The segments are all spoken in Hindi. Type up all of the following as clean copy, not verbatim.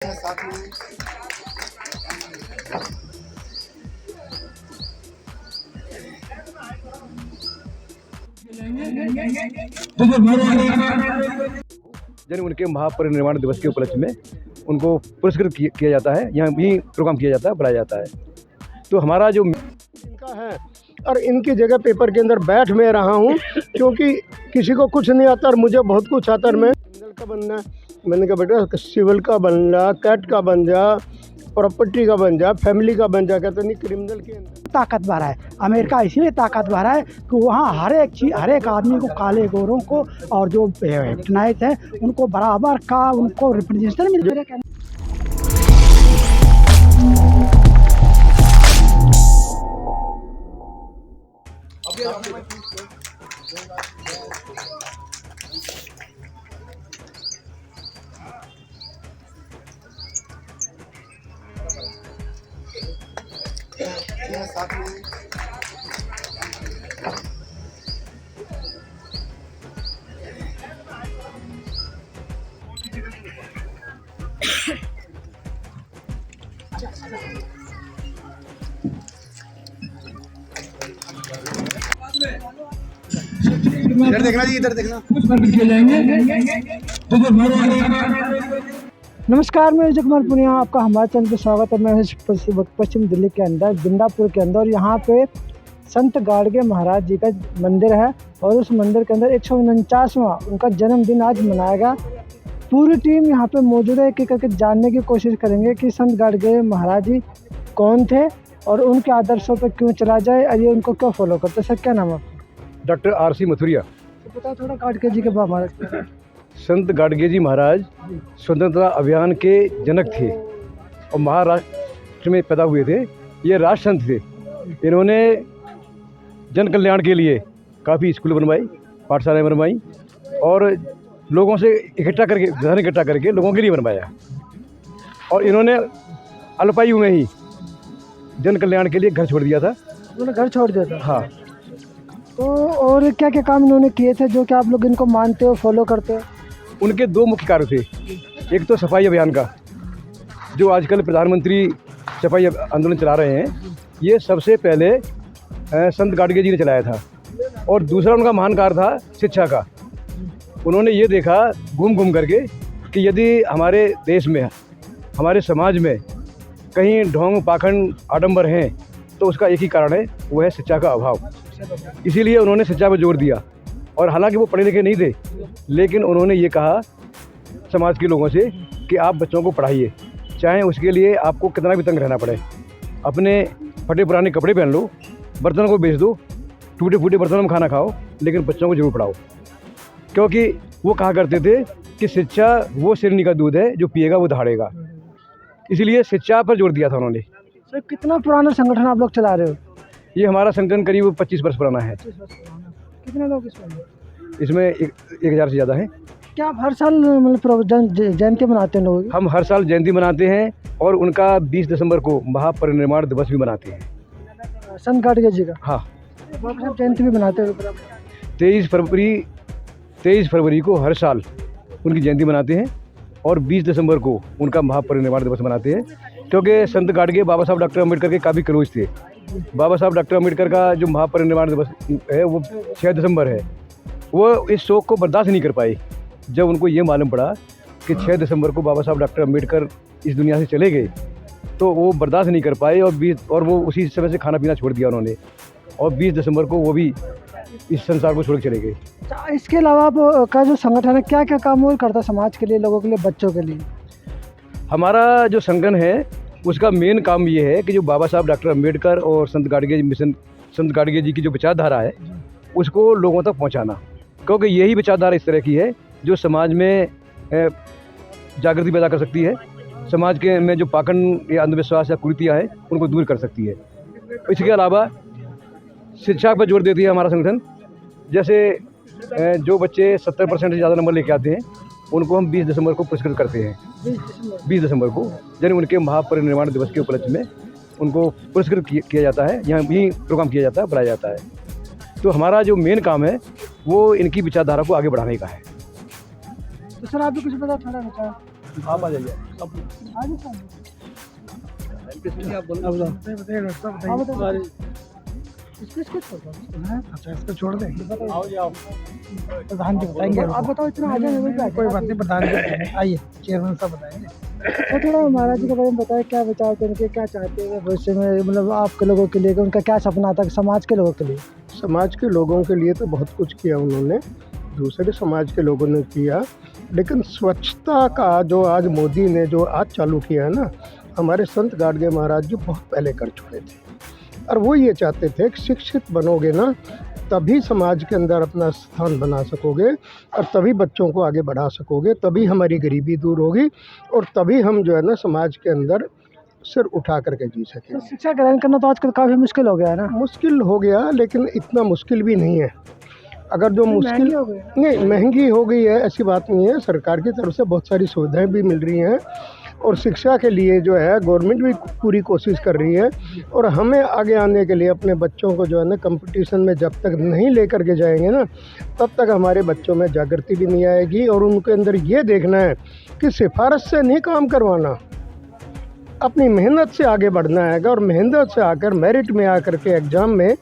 साथ में जन उनके महापरिनिर्वाण दिवस के उपलक्ष्य में उनको पुरस्कृत किया जाता है। यहाँ भी प्रोग्राम किया जाता है, बुलाया जाता है। तो हमारा जो इनका है और इनकी जगह पेपर के अंदर बैठ मैं रहा हूँ क्योंकि किसी को कुछ नहीं आता और मुझे बहुत कुछ आता है। मैं क्रिमिनल का बनना, मैंने कहा बेटा सिविल का बन जा, कैट का बन जा, प्रॉपर्टी का बन जा, फैमिली का बन जा। कहते नहीं क्रिमिनल के अंदर ताकतवर है। अमेरिका इसलिए ताकतवर है कि वहाँ हर एक चीज़, हर एक आदमी को, काले गोरों को और जो नाइट है उनको बराबर का उनको रिप्रेजेंटेशन मिल रहा है। साथ में इधर देखना जी, इधर देखना। नमस्कार, मैं विजय कुमार पुनिया, आपका हमारे चैनल पर स्वागत है। मैं पश्चिम दिल्ली के अंदर बिंदापुर के अंदर, यहाँ पे संत गाडगे महाराज जी का मंदिर है और उस मंदिर के अंदर 149वां उनका जन्मदिन आज मनाएगा। पूरी टीम यहाँ पे मौजूद है। एक एक करके जानने की कोशिश करेंगे कि संत गाडगे महाराज जी कौन थे और उनके आदर्शों पर क्यों चला जाए और ये उनको क्यों फॉलो करते। सर क्या नाम है? Doctor R.C. मथुरिया। तो पता थोड़ा गाडगे जी के बारे में। संत गाडगे जी महाराज स्वतंत्रता अभियान के जनक थे और महाराष्ट्र में पैदा हुए थे। ये राष्ट्रसंत थे। इन्होंने जन कल्याण के लिए काफ़ी स्कूल बनवाई, पाठशालाएँ बनवाई और लोगों से धन इकट्ठा करके लोगों के लिए बनवाया। और इन्होंने अल्पायु में ही जन कल्याण के लिए घर छोड़ दिया था। उन्होंने घर छोड़ दिया था? हाँ। तो और क्या क्या काम इन्होंने किए थे जो कि आप लोग इनको मानते हो, फॉलो करते हो? उनके दो मुख्य कार्य थे। एक तो सफाई अभियान का, जो आजकल प्रधानमंत्री सफाई आंदोलन चला रहे हैं, ये सबसे पहले संत गाडगे जी ने चलाया था। और दूसरा उनका महान कार्य था शिक्षा का। उन्होंने ये देखा घूम घूम करके कि यदि हमारे देश में, हमारे समाज में कहीं ढोंग पाखंड आडंबर हैं तो उसका एक ही कारण है, वो है शिक्षा का अभाव। इसीलिए उन्होंने शिक्षा पर जोर दिया। और हालांकि वो पढ़े लिखे नहीं थे, लेकिन उन्होंने ये कहा समाज के लोगों से कि आप बच्चों को पढ़ाइए, चाहे उसके लिए आपको कितना भी तंग रहना पड़े। अपने फटे पुराने कपड़े पहन लो, बर्तनों को बेच दो, टूटे फूटे बर्तनों में खाना खाओ, लेकिन बच्चों को जरूर पढ़ाओ। क्योंकि वो कहा करते थे कि शिक्षा वो शेरनी का दूध है, जो पिएगा वो दहाड़ेगा। इसीलिए शिक्षा पर जोर दिया था उन्होंने। सर कितना पुराना संगठन आप लोग चला रहे हो? ये हमारा संगठन करीब 25 वर्ष पुराना है। कितने लोग इसमें 1000 से ज़्यादा है। क्या आप हर साल मतलब जयंती मनाते हैं लोगों की? हम हर साल जयंती मनाते हैं और उनका 20 दिसंबर को महापरिनिर्वाण दिवस भी मनाते हैं। संत गाडगे जी का? हाँ। आप जयंती भी मनाते हैं? 23 फरवरी को हर साल उनकी जयंती मनाते हैं और 20 दिसंबर को उनका महापरिनिर्वाण दिवस मनाते हैं। क्योंकि संत गाडगे बाबा साहब डॉक्टर अम्बेडकर के काफ़ी क्लोज थे। बाबा साहब डॉक्टर अम्बेडकर का जो महापरिनिर्वाण दिवस है वो 6 दिसंबर है। वो इस शोक को बर्दाश्त नहीं कर पाए। जब उनको ये मालूम पड़ा कि 6 दिसंबर को बाबा साहब डॉक्टर अम्बेडकर इस दुनिया से चले गए, तो वो बर्दाश्त नहीं कर पाए और वो उसी समय से खाना पीना छोड़ दिया उन्होंने। और 20 दिसंबर को वो भी इस संसार को छोड़ के चले गए। इसके अलावा आपका जो संगठन है क्या क्या काम और करता है समाज के लिए, लोगों के लिए, बच्चों के लिए? हमारा जो संगठन है उसका मेन काम ये है कि जो बाबा साहब डॉक्टर अम्बेडकर और संत गाडगे जी की जो विचारधारा है उसको लोगों तक पहुंचाना। क्योंकि यही विचारधारा इस तरह की है जो समाज में जागृति पैदा कर सकती है, समाज के में जो पाखंड या अंधविश्वास या कुरीतियाँ हैं उनको दूर कर सकती है। इसके अलावा शिक्षा पर जोर देती है हमारा संगठन। जैसे जो बच्चे 70% से ज़्यादा नंबर लेके आते हैं उनको हम 20 दिसंबर को पुरस्कृत करते हैं। 20 दिसंबर को यानी उनके महापरिनिर्वाण दिवस के उपलक्ष्य में उनको पुरस्कृत किया जाता है। यहाँ भी प्रोग्राम किया जाता है, बुलाया जाता है। तो हमारा जो मेन काम है वो इनकी विचारधारा को आगे बढ़ाने का है। तो सर आप भी कुछ बता थोड़ा बता। आप आ जाइए। अच्छा इसको छोड़ दें। आओ जाओ। प्रधान जी बताएंगे। आप बताओ, इतना आ जाए। कोई बात नहीं, प्रधान जी आइए, चेयरमैन साहब बताएंगे। तो थोड़ा महाराज जी के बारे में बताएं, क्या विचार थे उनके, क्या चाहते हैं भविष्य में, मतलब आपके लोगों के लिए, उनका क्या सपना था समाज के लोगों के लिए? समाज के लोगों के लिए तो बहुत कुछ किया उन्होंने, दूसरे समाज के लोगों ने किया, लेकिन स्वच्छता का जो आज मोदी ने जो आज चालू किया है ना, हमारे संत गाडगे महाराज जी बहुत पहले कर चुके थे। और वो ये चाहते थे कि शिक्षित बनोगे ना, तभी समाज के अंदर अपना स्थान बना सकोगे, और तभी बच्चों को आगे बढ़ा सकोगे, तभी हमारी गरीबी दूर होगी, और तभी हम जो है ना समाज के अंदर सिर उठा करके जी सकें। तो शिक्षा ग्रहण करना तो आजकल काफ़ी मुश्किल हो गया है ना? मुश्किल हो गया, लेकिन इतना मुश्किल भी नहीं है। अगर जो मुश्किल हो गई। नहीं, महंगी हो गई है ऐसी बात नहीं है। सरकार की तरफ से बहुत सारी सुविधाएं भी मिल रही हैं, और शिक्षा के लिए जो है गवर्नमेंट भी पूरी कोशिश कर रही है। और हमें आगे आने के लिए अपने बच्चों को जो है ना कंपटीशन में जब तक नहीं लेकर के जाएंगे ना, तब तक हमारे बच्चों में जागृति भी नहीं आएगी। और उनके अंदर ये देखना है कि सिफारिश से नहीं काम करवाना, अपनी मेहनत से आगे बढ़ना है। और मेहनत से आकर मेरिट में आकर के एग्ज़ाम में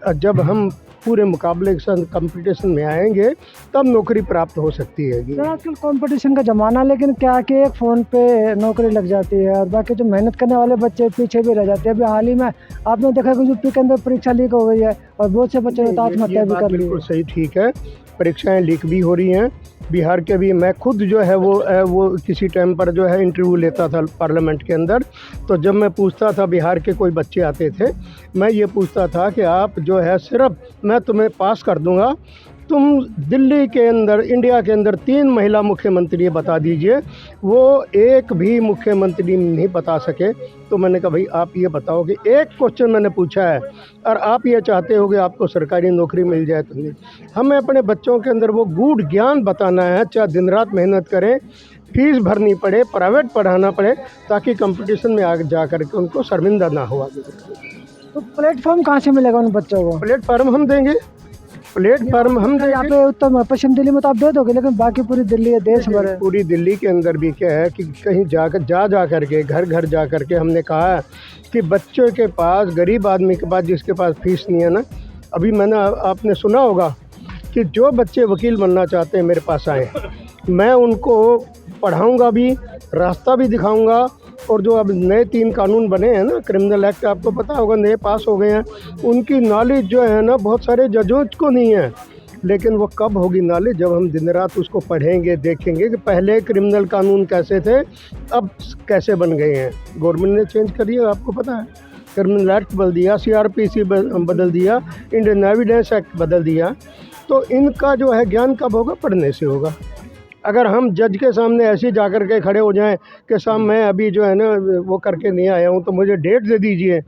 जब हम पूरे मुकाबले के साथ कंपटीशन में आएंगे, तब नौकरी प्राप्त हो सकती है। तो आजकल कंपटीशन का ज़माना, लेकिन क्या कि एक फ़ोन पे नौकरी लग जाती है और बाकी जो मेहनत करने वाले बच्चे पीछे भी रह जाते हैं। अभी हाल ही में आपने देखा कि यूपी के अंदर परीक्षा लीक हो गई है और बहुत से बच्चों ने आत्महत्या भी कर ली। बिल्कुल सही, ठीक है, परीक्षाएं लीक भी हो रही हैं। बिहार के भी, मैं खुद जो है वो किसी टाइम पर जो है इंटरव्यू लेता था पार्लियामेंट के अंदर, तो जब मैं पूछता था, बिहार के कोई बच्चे आते थे, मैं ये पूछता था कि आप जो है सिर्फ मैं तुम्हें पास कर दूंगा, तुम दिल्ली के अंदर, इंडिया के अंदर 3 महिला मुख्यमंत्री बता दीजिए। वो एक भी मुख्यमंत्री नहीं बता सके। तो मैंने कहा भाई आप ये बताओ कि एक क्वेश्चन मैंने पूछा है और आप ये चाहते हो कि आपको सरकारी नौकरी मिल जाए, तो नहीं। हमें अपने बच्चों के अंदर वो गूढ़ ज्ञान बताना है, चाहे दिन रात मेहनत करें, फीस भरनी पड़े, प्राइवेट पढ़ाना पड़े, ताकि कंपटीशन में आगे जा कर के उनको शर्मिंदा ना हो। तो प्लेटफॉर्म कहाँ से मिलेगा उन बच्चों को? प्लेटफार्म हम देंगे, प्लेटफार्म हम यहाँ पे उत्तर पश्चिम दिल्ली में तो आप दे दोगे, लेकिन बाकी पूरी दिल्ली है, देश भर है। पूरी दिल्ली के अंदर भी क्या है कि कहीं जा कर के घर घर जा कर के हमने कहा कि बच्चों के पास, गरीब आदमी के पास जिसके पास फीस नहीं है ना, अभी मैंने आपने सुना होगा कि जो बच्चे वकील बनना चाहते हैं मेरे पास आए, मैं उनको पढ़ाऊँगा भी, रास्ता भी दिखाऊँगा। और जो अब नए 3 कानून बने हैं ना, क्रिमिनल एक्ट आपको पता होगा, नए पास हो गए हैं, उनकी नॉलेज जो है ना बहुत सारे जजों को नहीं है। लेकिन वो कब होगी नॉलेज? जब हम दिन रात उसको पढ़ेंगे, देखेंगे कि पहले क्रिमिनल कानून कैसे थे, अब कैसे बन गए हैं। गवर्नमेंट ने चेंज करी है, आपको पता है, क्रिमिनल एक्ट बदल दिया, CRPC बदल दिया, इंडियन एविडेंस एक्ट बदल दिया। तो इनका जो है ज्ञान कब होगा? पढ़ने से होगा। अगर हम जज के सामने ऐसे जा कर के खड़े हो जाएं कि साहब मैं अभी जो है ना वो करके नहीं आया हूं, तो मुझे डेट दे दीजिए,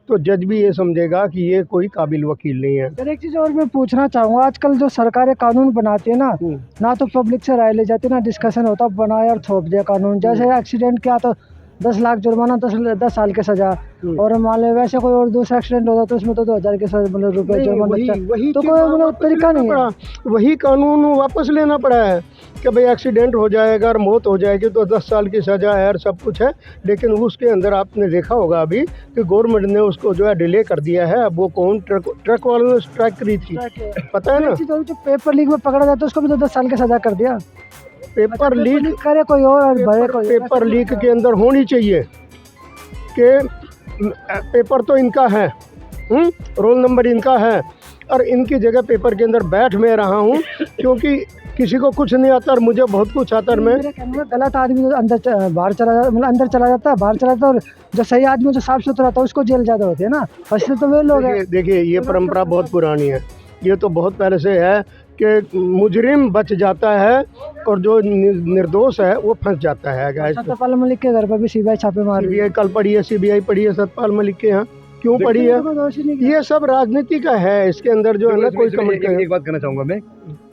तो जज भी ये समझेगा कि ये कोई काबिल वकील नहीं है। सर एक चीज़ और मैं पूछना चाहूँगा, आजकल जो सरकारें कानून बनाती है ना तो पब्लिक से राय ले जाती है, ना डिस्कशन होता, बनाया और थोप दिया कानून। जैसे एक्सीडेंट किया तो 10 लाख जुर्माना, 10 साल की सज़ा, और मान लो वैसे कोई और दूसरा एक्सीडेंट होता तो उसमें तो 2000 के मतलब रुपये जुर्माना। तो कोई मतलब तरीका नहीं है। वही कानून वापस लेना पड़ा है कि भाई एक्सीडेंट हो जाएगा और मौत हो जाएगी तो 10 साल की सज़ा है और सब कुछ है। लेकिन उसके अंदर आपने देखा होगा अभी कि गवर्नमेंट ने उसको जो है डिले कर दिया है। अब वो कौन ट्रक वालों ने स्ट्राइक करी थी, पता है ना? जो पेपर लीक में पकड़ा जाता है उसको भी तो 10 साल की सज़ा कर दिया। पेपर लीक करे कोई और भरे कोई। पेपर लीक के अंदर होनी चाहिए कि पेपर तो इनका है, रोल नंबर इनका है, और इनकी जगह पेपर के अंदर बैठ मैं रहा हूँ क्योंकि किसी को कुछ नहीं आता और मुझे बहुत कुछ आता है। मैं गलत आदमी तो अंदर बाहर चला जाता, मतलब अंदर चला जाता है, बाहर चला जाता है, और जो सही आदमी जो साफ सुथरा था उसको जेल ज़्यादा होती है ना। फंसते तो वे लोग हैं। देखिए ये परंपरा बहुत पुरानी है, ये तो बहुत पहले से है कि मुजरिम बच जाता है और जो निर्दोष है वो फंस जाता है। सत्यपाल मलिक के घर पर भी CBI छापे मार रही है। कल पढ़ी है, CBI पढ़ी है सत्यपाल मलिक के यहाँ। क्यों पढ़ी है? ये सब राजनीति का है, इसके अंदर जो है ना कोई कमेंट। एक बात कहना चाहूँगा मैं,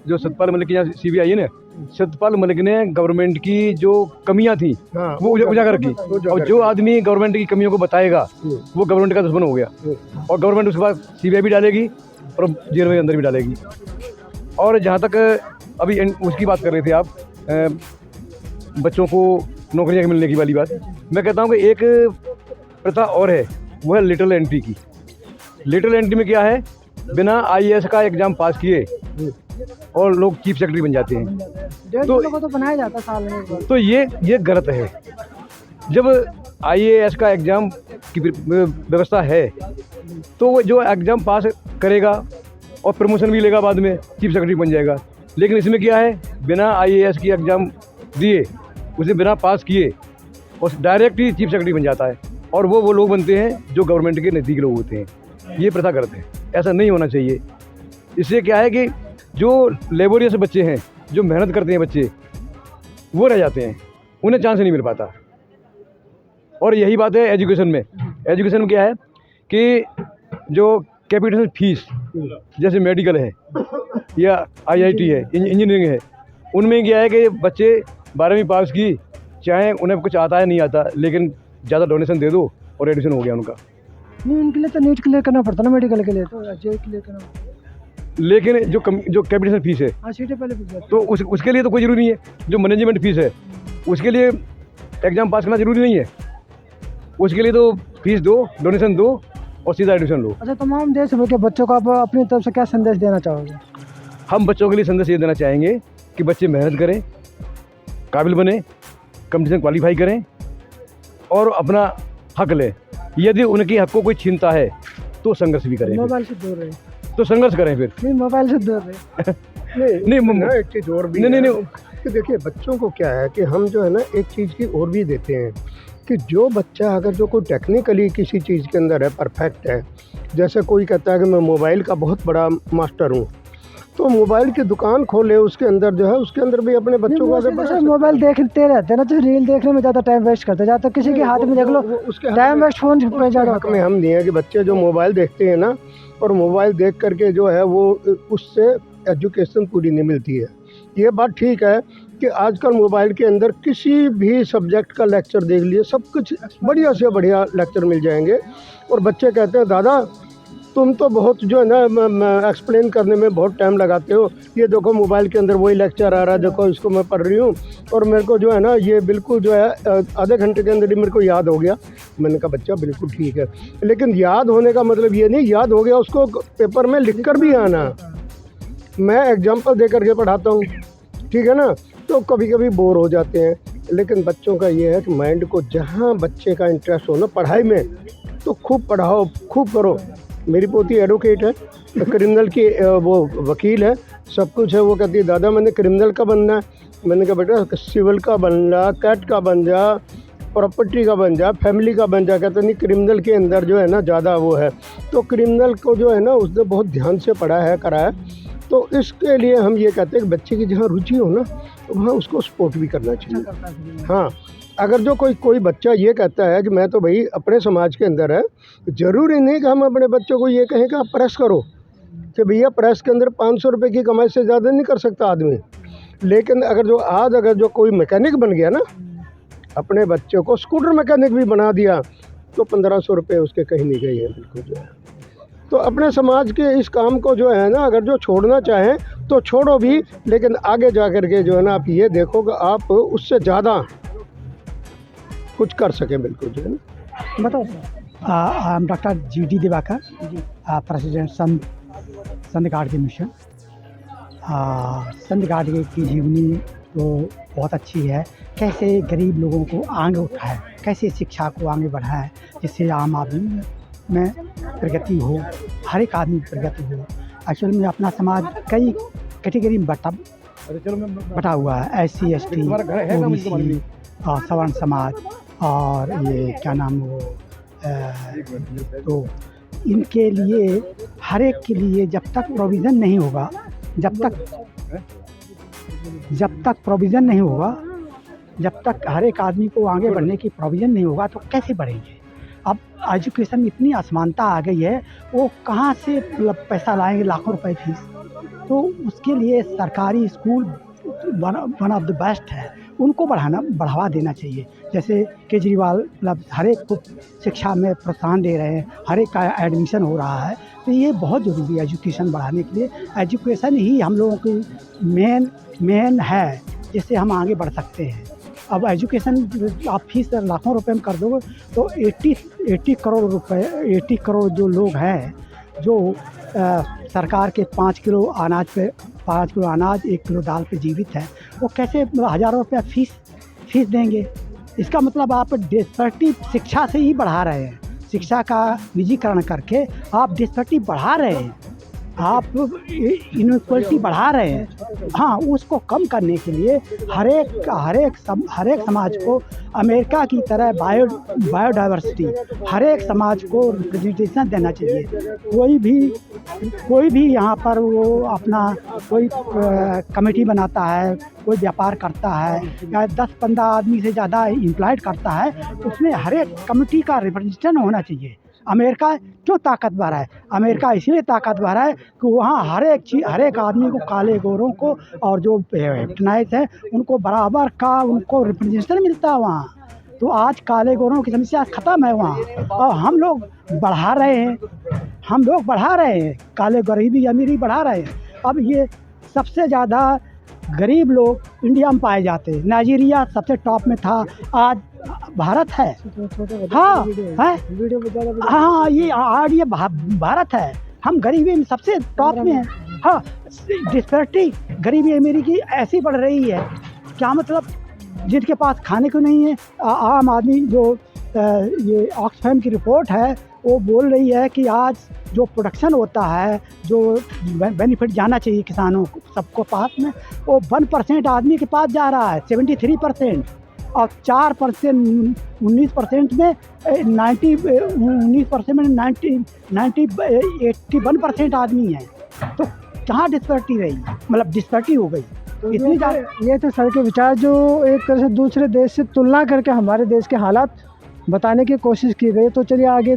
जो सत्यपाल मलिक के यहाँ CBI है ना, सत्यपाल मलिक ने गवर्नमेंट की जो कमियां थी वो उजागर की, और जो आदमी गवर्नमेंट की कमियों को बताएगा वो गवर्नमेंट का दुश्मन हो गया, और गवर्नमेंट उसके बाद CBI भी डालेगी और जेल में अंदर भी डालेगी। और जहाँ तक अभी उसकी बात कर रहे थे आप, बच्चों को नौकरियाँ मिलने की वाली बात। मैं कहता हूँ कि एक प्रथा और है, वो है लिटिल एंट्री की। लिटिल एंट्री में क्या है, बिना IAS का एग्ज़ाम पास किए और लोग चीफ सेक्रेटरी बन जाते हैं। 1.5 तो- को तो बनाया जाता साल में एक बार। तो ये गलत है। जब IAS का एग्ज़ाम की व्यवस्था है तो वो जो एग्ज़ाम पास करेगा और प्रमोशन भी लेगा, बाद में चीफ सेक्रेटरी बन जाएगा। लेकिन इसमें क्या है, बिना IAS की एग्ज़ाम दिए, उसे बिना पास किए और डायरेक्ट ही चीफ सेक्रेटरी बन जाता है, और वो लोग बनते हैं जो गवर्नमेंट के नज़दीक लोग होते हैं। ये प्रथा गलत है, ऐसा नहीं होना चाहिए। इससे क्या है कि जो लेबोरियस बच्चे हैं, जो मेहनत करते हैं बच्चे, वो रह जाते हैं, उन्हें चांस नहीं मिल पाता। और यही बात है एजुकेशन में। एजुकेशन में क्या है कि जो कैपिटल फीस, जैसे मेडिकल है या IIT है, इंजीनियरिंग है, उनमें क्या है कि बच्चे 12वीं पास की, चाहे उन्हें कुछ आता है नहीं आता, लेकिन ज़्यादा डोनेशन दे दो और एडमिशन हो गया उनका। नहीं, उनके लिए तो नीट क्लियर करना पड़ता ना, मेडिकल के लिए तो JEE क्लियर करना पड़ता। लेकिन जो कैपिटल फीस है, हाँ, सीटें पहले पूछ जाती तो उसके लिए तो कोई ज़रूरी नहीं है। जो मैनेजमेंट फीस है, उसके लिए एग्ज़ाम पास करना ज़रूरी नहीं है। उसके लिए तो फीस दो, डोनेशन दो और सीधा एडमिशन लो। अच्छा, तमाम देश भर के बच्चों को आप अपनी तरफ से क्या संदेश देना चाहोगे? हम बच्चों के लिए संदेश ये देना चाहेंगे कि बच्चे मेहनत करें, काबिल बने, कंपटीशन क्वालिफाई करें और अपना हक लें। यदि उनके हक को कोई छीनता है तो संघर्ष भी करें, मोबाइल से दूर रहे। तो संघर्ष करें फिर। नहीं, मोबाइल से दूर रहे। नहीं ना, एक चीज़ और भी नहीं, है नहीं, कि देखिए बच्चों को क्या है कि हम जो है ना एक चीज़ की और भी देते हैं कि जो बच्चा अगर जो कोई टेक्निकली किसी चीज़ के अंदर है, परफेक्ट है, जैसे कोई कहता है कि मैं मोबाइल का बहुत बड़ा मास्टर हूँ, तो मोबाइल की दुकान खोले, उसके अंदर जो है उसके अंदर भी अपने बच्चों को आगे बढ़ा सकते हैं। मोबाइल देखते रहते हैं ना, तो रील देखने में ज़्यादा टाइम वेस्ट करते हैं। ज़्यादा किसी के हाथ में देख लो, उसके हक टाइम में- वेस्ट फोन पे ज़्यादा हक में हम दिए हैं कि बच्चे जो मोबाइल देखते हैं ना, और मोबाइल देख करके जो है वो उससे एजुकेशन पूरी नहीं मिलती है। ये बात ठीक है कि आजकल मोबाइल के अंदर किसी भी सब्जेक्ट का लेक्चर देख लिए, सब कुछ बढ़िया से बढ़िया लेक्चर मिल जाएंगे। और बच्चे कहते हैं दादा तुम तो बहुत जो है ना एक्सप्लेन करने में बहुत टाइम लगाते हो, ये देखो मोबाइल के अंदर वही लेक्चर आ रहा है, देखो इसको मैं पढ़ रही हूँ और मेरे को जो है ना ये बिल्कुल जो है आधे घंटे के अंदर ही मेरे को याद हो गया। मैंने कहा बच्चा बिल्कुल ठीक है, लेकिन याद होने का मतलब ये नहीं याद हो गया उसको पेपर में लिख कर भी आना। मैं एग्जाम्पल दे करके पढ़ाता हूँ, ठीक है ना, तो कभी कभी बोर हो जाते हैं। लेकिन बच्चों का ये है कि माइंड को जहाँ बच्चे का इंटरेस्ट हो ना पढ़ाई में, तो खूब पढ़ाओ, खूब करो। मेरी पोती एडवोकेट है, क्रिमिनल की वो वकील है, सब कुछ है। वो कहती है दादा मैंने क्रिमिनल का बनना है। मैंने कहा बेटा सिविल का बन जा, कैट का बन जा, प्रॉपर्टी का बन जा, फैमिली का बन जा। कहते नहीं क्रिमिनल के अंदर जो है ना ज़्यादा वो है, तो क्रिमिनल को जो है ना उसने बहुत ध्यान से पढ़ा है, करा है। तो इसके लिए हम ये कहते हैं कि बच्चे की जहाँ रुचि हो ना, तो वहाँ उसको सपोर्ट भी करना चाहिए। हाँ, अगर जो कोई बच्चा ये कहता है कि मैं तो भाई अपने समाज के अंदर है, ज़रूरी नहीं कि हम अपने बच्चों को ये कहें कि आप प्रेस करो, कि भैया प्रेस के अंदर 500 रुपये की कमाई से ज़्यादा नहीं कर सकता आदमी। लेकिन अगर जो कोई मैकेनिक बन गया ना, अपने बच्चे को स्कूटर मैकेनिक भी बना दिया, तो 1500 रुपये उसके कहीं नहीं गए हैं बिल्कुल जो है। तो अपने समाज के इस काम को जो है ना, अगर जो छोड़ना चाहें तो छोड़ो भी, लेकिन आगे जा कर के जो है ना आप ये देखो कि आप उससे ज़्यादा कुछ कर सकें बिल्कुल जो है ना। बताओ sir. I am doctor GD Diwakar, president Sant Gadge mission. संत गाडगे की जीवनी तो बहुत अच्छी है, कैसे गरीब लोगों को आगे उठाए, कैसे शिक्षा को आगे बढ़ाए, जिससे आम आदमी में प्रगति हो, हर एक आदमी की प्रगति हो। एक्चुअल में अपना समाज कई कैटेगरी में बटा हुआ है, SC ST OBC सवर्ण समाज और ये क्या नाम वो तो इनके लिए हर एक के लिए जब तक प्रोविज़न नहीं होगा, जब तक प्रोविज़न नहीं होगा, जब तक हर एक आदमी को आगे बढ़ने की प्रोविज़न नहीं होगा तो कैसे बढ़ेंगे। अब एजुकेशन में इतनी असमानता आ गई है, वो कहाँ से पैसा लाएंगे, लाखों रुपए फीस। तो उसके लिए सरकारी school one of the best है, उनको बढ़ावा देना चाहिए। जैसे केजरीवाल मतलब हर एक को शिक्षा में प्रोत्साहन दे रहे हैं, हर एक का एडमिशन हो रहा है, तो ये बहुत ज़रूरी है एजुकेशन बढ़ाने के लिए। एजुकेशन ही हम लोगों की मेन है, जिससे हम आगे बढ़ सकते हैं। अब एजुकेशन आप फीस लाखों रुपए में कर दोगे तो 80 करोड़ रुपए, 80 करोड़ जो लोग हैं जो सरकार के 5 किलो अनाज पे, 5 किलो अनाज 1 किलो दाल पे जीवित है, वो कैसे हज़ारों रुपया फीस देंगे। इसका मतलब आप डिस्पैरिटी शिक्षा से ही बढ़ा रहे हैं, शिक्षा का निजीकरण करके आप डिस्पैरिटी बढ़ा रहे हैं, आप इनइक्वलिटी बढ़ा रहे हैं। हाँ, उसको कम करने के लिए हर एक समाज को अमेरिका की तरह बायोडाइवर्सिटी हर एक समाज को रिप्रेजेंटेशन देना चाहिए। कोई भी यहाँ पर वो अपना कोई कमेटी बनाता है, कोई व्यापार करता है या 10-15 आदमी से ज़्यादा एम्प्लॉयड करता है, तो उसमें हर एक कमेटी का रिप्रेजेंटेशन होना चाहिए। अमेरिका क्यों ताकतवर है? अमेरिका इसलिए ताकतवर है कि वहाँ हर एक आदमी को, काले गोरों को और जो हिप्नोटाइज है उनको बराबर का उनको रिप्रेजेंटेशन मिलता है वहाँ। तो आज काले गोरों की समस्या ख़त्म है वहाँ, और हम लोग बढ़ा रहे हैं, काले गरीबी अमीरी बढ़ा रहे हैं। अब ये सबसे ज़्यादा गरीब लोग इंडिया में पाए जाते हैं। नाइजीरिया सबसे टॉप में था, आज भारत है। हाँ है, हाँ ये आज ये भारत है। हम गरीबी में सबसे टॉप में हैं। हाँ, डिस्पैरिटी गरीबी अमीरी की ऐसी बढ़ रही है, क्या मतलब जिनके पास खाने को नहीं है, आम आदमी जो ये ऑक्सफैम की रिपोर्ट है वो बोल रही है कि आज जो प्रोडक्शन होता है, जो बेनिफिट जाना चाहिए किसानों को सबको पास में, वो 1% आदमी के पास जा रहा है, 73%, और 4% 19% में 81% आदमी हैं। तो कहाँ डिस्पैरिटी रही, मतलब डिस्पैरिटी हो गई इतनी ज़्यादा। ये तो सर के विचार जो एक तरह से दूसरे देश से तुलना करके हमारे देश के हालात बताने की कोशिश की गई। तो चलिए आगे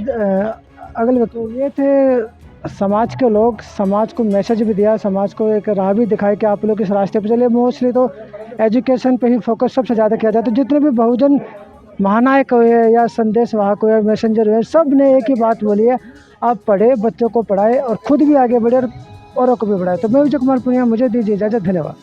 अगले तो ये थे समाज के लोग, समाज को मैसेज भी दिया, समाज को एक राह भी दिखाई कि आप लोग इस रास्ते पे चलिए। मोस्टली तो एजुकेशन पे ही फोकस सबसे ज़्यादा किया जाता है। तो जितने भी बहुजन महानायक हुए या संदेश वाहक हुए, मैसेंजर हुए, सब ने एक ही बात बोली है, आप पढ़े, बच्चों को पढ़ाए और खुद भी आगे बढ़े और औरों को भी बढ़ाए। तो मैं विजय कुमार पुनिया, मुझे दीजिए इजाज़त, धन्यवाद।